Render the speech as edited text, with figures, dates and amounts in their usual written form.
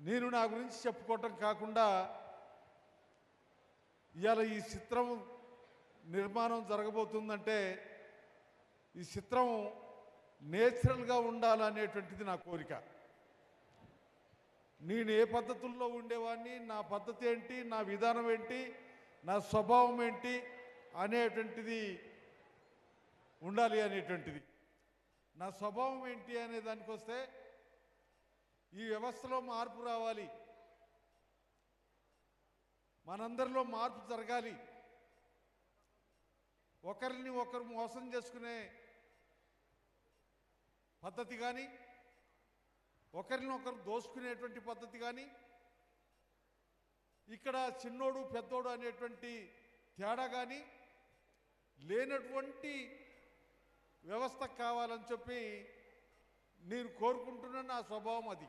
నేను నా గురించి చెప్పుకోవటం కాకుండా ఇవాళ ఈ చిత్రం నిర్మాణం జరగబోతుందంటే ఈ చిత్రం నేచురల్గా ఉండాలనేటువంటిది నా కోరిక. నేను ఏ పద్ధతుల్లో ఉండేవాడిని, నా పద్ధతి ఏంటి, నా విధానం ఏంటి, నా స్వభావం ఏంటి అనేటువంటిది ఉండాలి అనేటువంటిది. నా స్వభావం ఏంటి అనే దానికి వస్తే ఈ వ్యవస్థలో మార్పు రావాలి, మనందరిలో మార్పు జరగాలి. ఒకరిని ఒకరు మోసం చేసుకునే పద్ధతి కానీ, ఒకరిని ఒకరు దోసుకునేటువంటి పద్ధతి కానీ, ఇక్కడ చిన్నోడు పెద్దోడు అనేటువంటి తేడా కానీ లేనటువంటి వ్యవస్థ కావాలని చెప్పి నేను కోరుకుంటున్న నా స్వభావం అది.